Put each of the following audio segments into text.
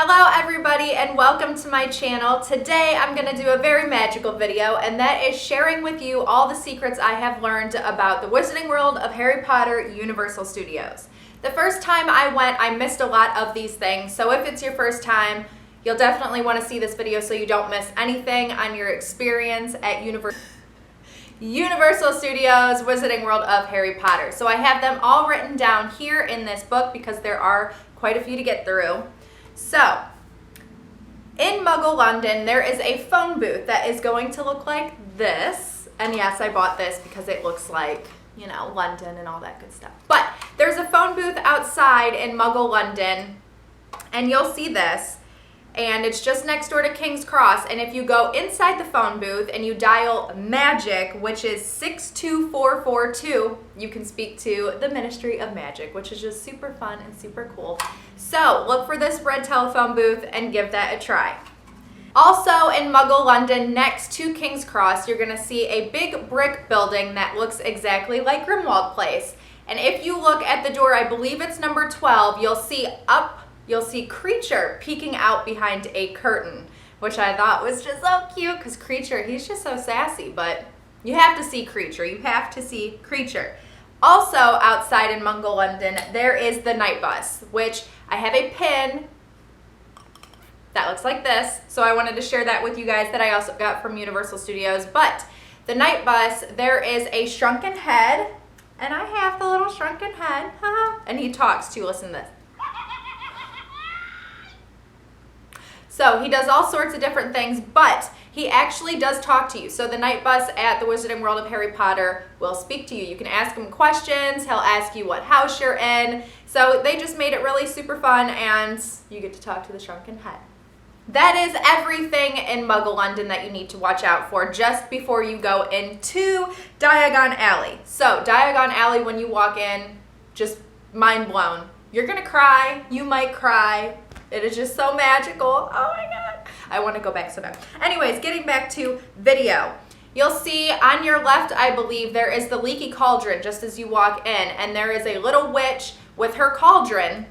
Hello everybody and welcome to my channel. Today I'm going to do a very magical video, and that is sharing with you all the secrets I have learned about the Wizarding World of Harry Potter Universal Studios. The first time I went, I missed a lot of these things, so if it's your first time, you'll definitely want to see this video so you don't miss anything on your experience at Universal Studios Wizarding World of Harry Potter. So I have them all written down here in this book because there are quite a few to get through. So, in Muggle London, there is a phone booth that is going to look like this. And yes, I bought this because it looks like, you know, London and all that good stuff. But there's a phone booth outside in Muggle London, and you'll see this. And it's just next door to King's Cross. And if you go inside the phone booth and you dial magic, which is 62442, you can speak to the Ministry of Magic, which is just super fun and super cool. So look for this red telephone booth and give that a try. Also in Muggle London, next to King's Cross, you're going to see a big brick building that looks exactly like Grimmauld Place. And if you look at the door, I believe it's number 12, you'll see Kreacher peeking out behind a curtain, which I thought was just so cute because Kreacher, he's just so sassy, but you have to see Kreacher. You have to see Kreacher. Also outside in Muggle London, there is the night bus, which I have a pin that looks like this. So I wanted to share that with you guys that I also got from Universal Studios. But the night bus, there is a shrunken head, and I have the little shrunken head, and he talks too. Listen to this. So he does all sorts of different things, but he actually does talk to you. So the night bus at the Wizarding World of Harry Potter will speak to you. You can ask him questions. He'll ask you what house you're in. So they just made it really super fun, and you get to talk to the shrunken head. That is everything in Muggle London that you need to watch out for just before you go into Diagon Alley. So Diagon Alley, when you walk in, just mind blown. You're gonna cry. You might cry. It is just so magical. Oh my God. I want to go back so bad. Anyways, getting back to video. You'll see on your left, I believe, there is the Leaky Cauldron just as you walk in. And there is a little witch with her cauldron.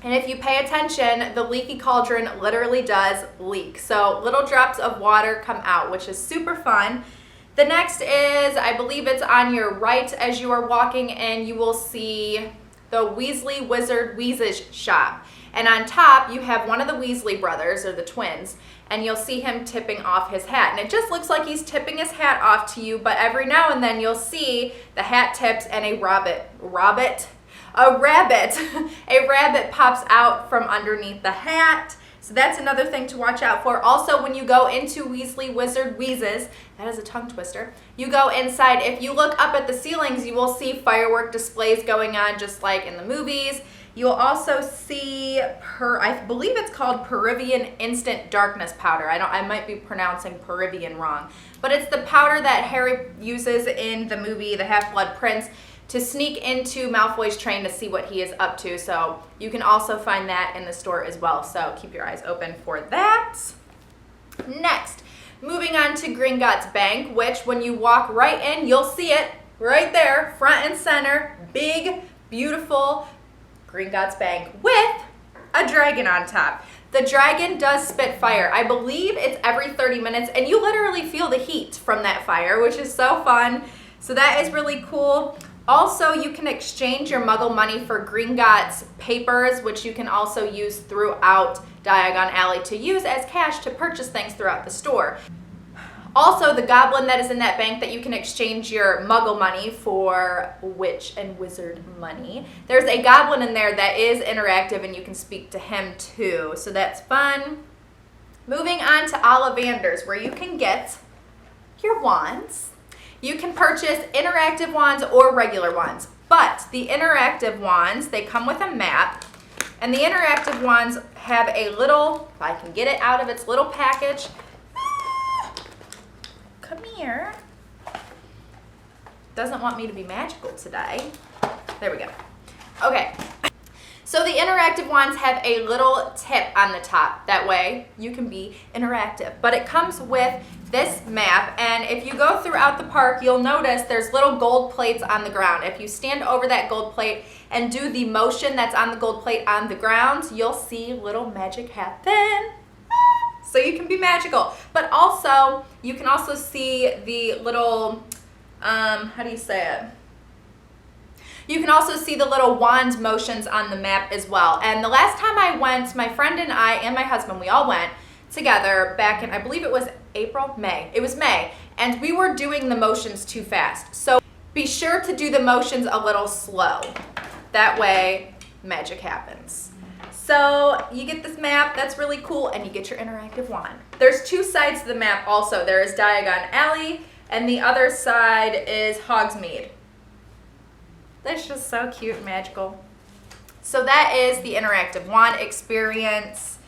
And if you pay attention, the Leaky Cauldron literally does leak. So little drops of water come out, which is super fun. The next is, I believe it's on your right as you are walking in, you will see the Weasley Wizard Wheezes shop. And on top, you have one of the Weasley brothers, or the twins, and you'll see him tipping off his hat. And it just looks like he's tipping his hat off to you, but every now and then you'll see the hat tips and a rabbit pops out from underneath the hat. So that's another thing to watch out for. Also, when you go into Weasley Wizard Wheezes, that is a tongue twister, you go inside. If you look up at the ceilings, you will see firework displays going on just like in the movies. You'll also see, I believe it's called Peruvian Instant Darkness Powder. I might be pronouncing Peruvian wrong. But it's the powder that Harry uses in the movie The Half-Blood Prince to sneak into Malfoy's train to see what he is up to. So you can also find that in the store as well. So keep your eyes open for that. Next, moving on to Gringotts Bank, which when you walk right in, you'll see it right there, front and center, big, beautiful Gringotts Bank with a dragon on top. The dragon does spit fire. I believe it's every 30 minutes, and you literally feel the heat from that fire, which is so fun. So that is really cool. Also, you can exchange your Muggle money for Gringotts papers, which you can also use throughout Diagon Alley to use as cash to purchase things throughout the store. Also, the goblin that is in that bank that you can exchange your Muggle money for witch and wizard money. There's a goblin in there that is interactive and you can speak to him too. So that's fun. Moving on to Ollivanders, where you can get your wands. You can purchase interactive wands or regular wands. But the interactive wands, they come with a map. And the interactive wands have a little, if I can get it out of its little package, come here. Doesn't want me to be magical today. There we go. Okay. So the interactive wands have a little tip on the top. That way you can be interactive. But it comes with this map, and if you go throughout the park, you'll notice there's little gold plates on the ground. If you stand over that gold plate and do the motion that's on the gold plate on the ground, you'll see little magic happen. So you can be magical. But also, you can also see the little, how do you say it? You can also see the little wand motions on the map as well. And the last time I went, my friend and I and my husband, we all went together back in, I believe it was May. It was May. And we were doing the motions too fast. So be sure to do the motions a little slow. That way, magic happens. So you get this map, that's really cool, and you get your interactive wand. There's two sides to the map also. There is Diagon Alley, and the other side is Hogsmeade. That's just so cute and magical. So that is the interactive wand experience.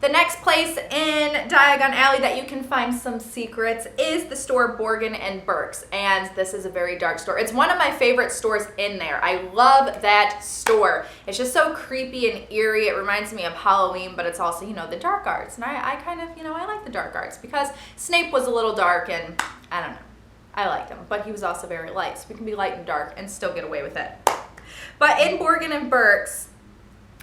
The next place in Diagon Alley that you can find some secrets is the store Borgin and Burkes, and this is a very dark store. It's one of my favorite stores in there. I love that store. It's just so creepy and eerie. It reminds me of Halloween, but it's also, you know, the dark arts, and I kind of, you know, I like the dark arts because Snape was a little dark, and I don't know. I liked him, but he was also very light, so we can be light and dark and still get away with it. But in Borgin and Burkes,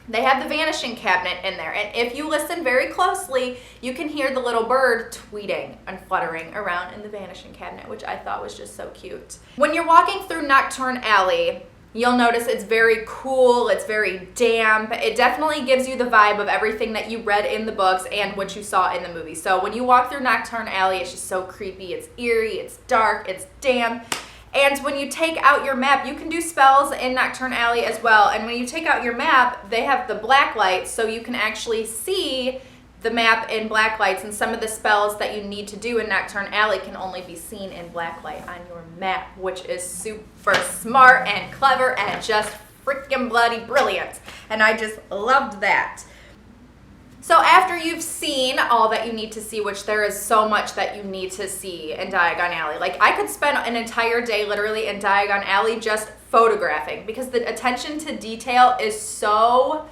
they have the vanishing cabinet in there, and if you listen very closely, you can hear the little bird tweeting and fluttering around in the vanishing cabinet, which I thought was just so cute. When you're walking through Knockturn Alley, you'll notice it's very cool, it's very damp. It definitely gives you the vibe of everything that you read in the books and what you saw in the movie. So when you walk through Knockturn Alley, it's just so creepy, it's eerie, it's dark, it's damp. And when you take out your map, you can do spells in Knockturn Alley as well. And when you take out your map, they have the black lights, so you can actually see the map in black lights, and some of the spells that you need to do in Knockturn Alley can only be seen in black light on your map, which is super smart and clever and just freaking bloody brilliant. And I just loved that. So after you've seen all that you need to see, which there is so much that you need to see in Diagon Alley. Like, I could spend an entire day literally in Diagon Alley just photographing because the attention to detail is so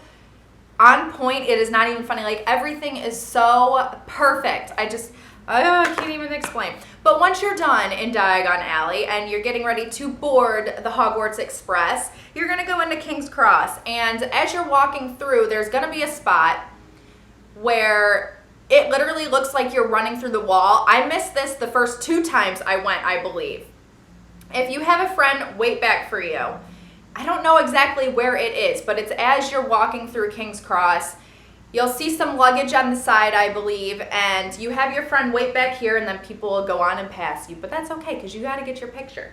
on point. It is not even funny. Like, everything is so perfect. I can't even explain. But once you're done in Diagon Alley and you're getting ready to board the Hogwarts Express, you're going to go into King's Cross. And as you're walking through, there's going to be a spot where it literally looks like you're running through the wall. I missed this the first 2 times I went, I believe. If you have a friend, wait back for you. I don't know exactly where it is, but it's as you're walking through King's Cross. You'll see some luggage on the side, I believe, and you have your friend wait back here, and then people will go on and pass you. But that's okay, because you got to get your picture.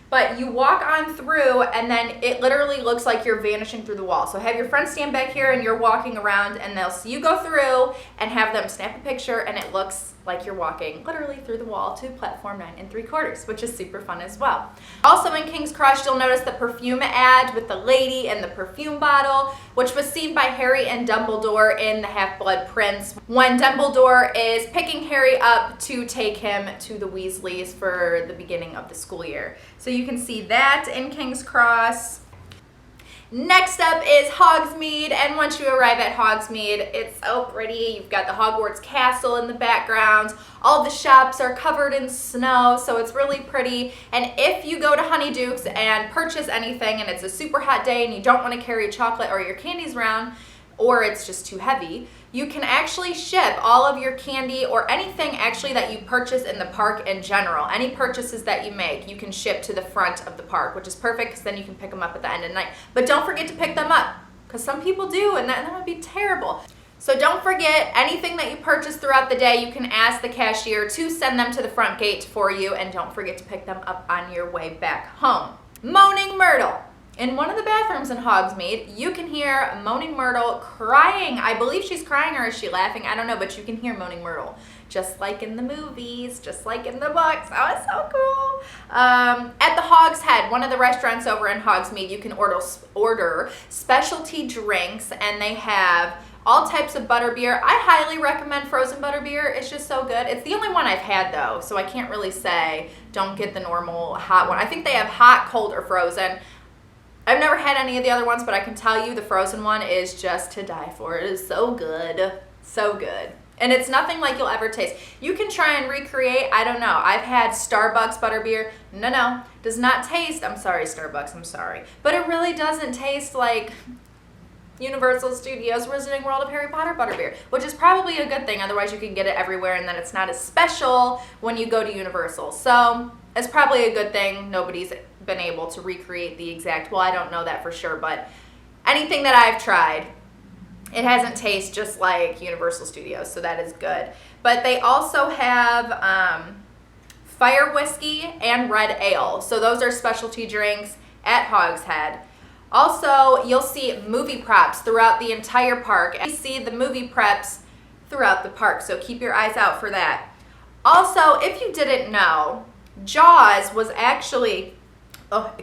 But you walk on through, and then it literally looks like you're vanishing through the wall. So have your friend stand back here, and you're walking around, and they'll see you go through, and have them snap a picture, and it looks like you're walking literally through the wall to platform 9 3/4, which is super fun as well. Also in King's Cross, you'll notice the Perfume ad with the lady and the perfume bottle, which was seen by Harry and Dumbledore in The Half-Blood Prince, when Dumbledore is picking Harry up to take him to the Weasleys for the beginning of the school year. So you can see that in King's Cross. Next up is Hogsmeade, and once you arrive at Hogsmeade, it's so pretty. You've got the Hogwarts Castle in the background. All the shops are covered in snow, so it's really pretty. And if you go to Honeyduke's and purchase anything and it's a super hot day and you don't want to carry chocolate or your candies around, or it's just too heavy, you can actually ship all of your candy or anything actually that you purchase in the park in general. Any purchases that you make, you can ship to the front of the park, which is perfect because then you can pick them up at the end of the night. But don't forget to pick them up, because some people do, and that would be terrible. So don't forget, anything that you purchase throughout the day, you can ask the cashier to send them to the front gate for you, and don't forget to pick them up on your way back home. Moaning Myrtle. In one of the bathrooms in Hogsmeade, you can hear Moaning Myrtle crying. I believe she's crying, or is she laughing? I don't know, but you can hear Moaning Myrtle. Just like in the movies, just like in the books. Oh, it's so cool. At the Hog's Head, one of the restaurants over in Hogsmeade, you can order specialty drinks, and they have all types of butterbeer. I highly recommend frozen butterbeer. It's just so good. It's the only one I've had, though, so I can't really say don't get the normal hot one. I think they have hot, cold, or frozen. I've never had any of the other ones, but I can tell you the frozen one is just to die for. It is so good. So good. And it's nothing like you'll ever taste. You can try and recreate, I don't know. I've had Starbucks butterbeer. No. Does not taste, I'm sorry, Starbucks, I'm sorry. But it really doesn't taste like Universal Studios Wizarding World of Harry Potter butterbeer, which is probably a good thing. Otherwise, you can get it everywhere, and then it's not as special when you go to Universal. So it's probably a good thing. Nobody's been able to recreate the exact, well, I don't know that for sure, but anything that I've tried, it hasn't tasted just like Universal Studios, so that is good. But they also have fire whiskey and red ale. So those are specialty drinks at Hogshead. Also, you'll see movie props throughout the entire park. And you see the movie preps throughout the park, so keep your eyes out for that. Also, if you didn't know, Jaws was actually at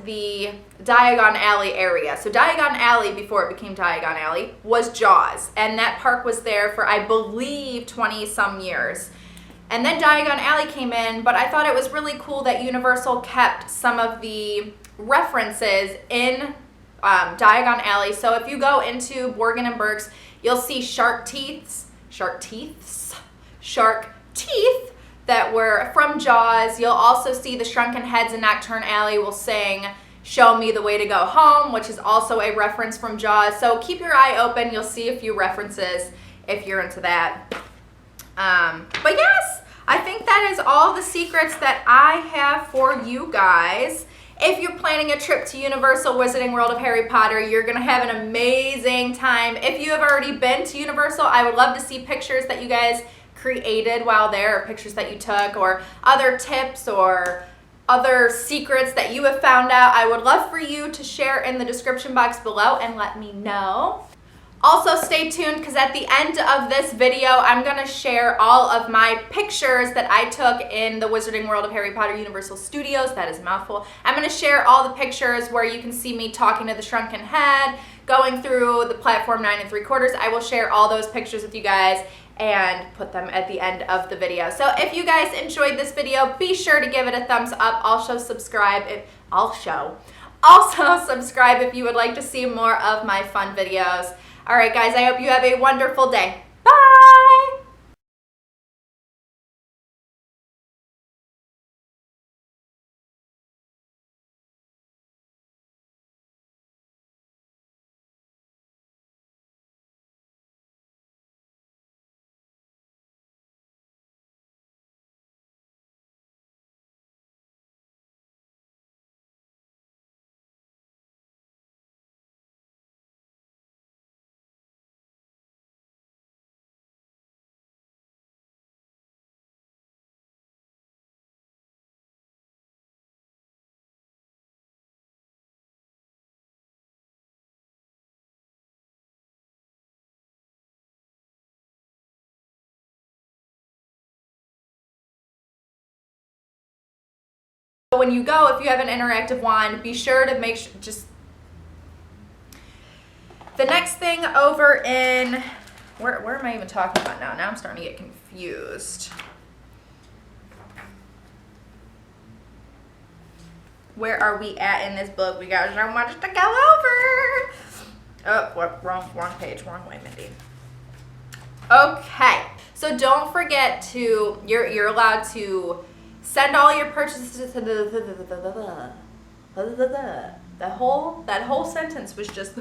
the Diagon Alley area. So Diagon Alley, before it became Diagon Alley, was Jaws. And that park was there for, I believe, 20-some years. And then Diagon Alley came in, but I thought it was really cool that Universal kept some of the references in Diagon Alley. So if you go into Borgin and Burkes, you'll see shark teeth that were from Jaws. You'll also see the shrunken heads in Knockturn Alley will sing "Show Me the Way to Go Home," which is also a reference from Jaws. So keep your eye open. You'll see a few references if you're into that. But yes, I think that is all the secrets that I have for you guys. If you're planning a trip to Universal Wizarding World of Harry Potter, you're going to have an amazing time. If you have already been to Universal, I would love to see pictures that you guys created while there, or pictures that you took, or other tips or other secrets that you have found out. I would love for you to share in the description box below and let me know. Also, stay tuned, because at the end of this video, I'm going to share all of my pictures that I took in the Wizarding World of Harry Potter Universal Studios. That is a mouthful. I'm going to share all the pictures where you can see me talking to the shrunken head, going through the platform 9 3/4. I will share all those pictures with you guys and put them at the end of the video. So if you guys enjoyed this video, be sure to give it a thumbs up. Also subscribe if you would like to see more of my fun videos. All right, guys, I hope you have a wonderful day. Bye! When you go, if you have an interactive wand, be sure to make sure, the next thing over in, where am I even talking about now? Now I'm starting to get confused. Where are we at in this book? We got so much to go over. Oh, wrong page, wrong way, Mindy. Okay, so don't forget to, you're allowed to send all your purchases to that whole sentence was just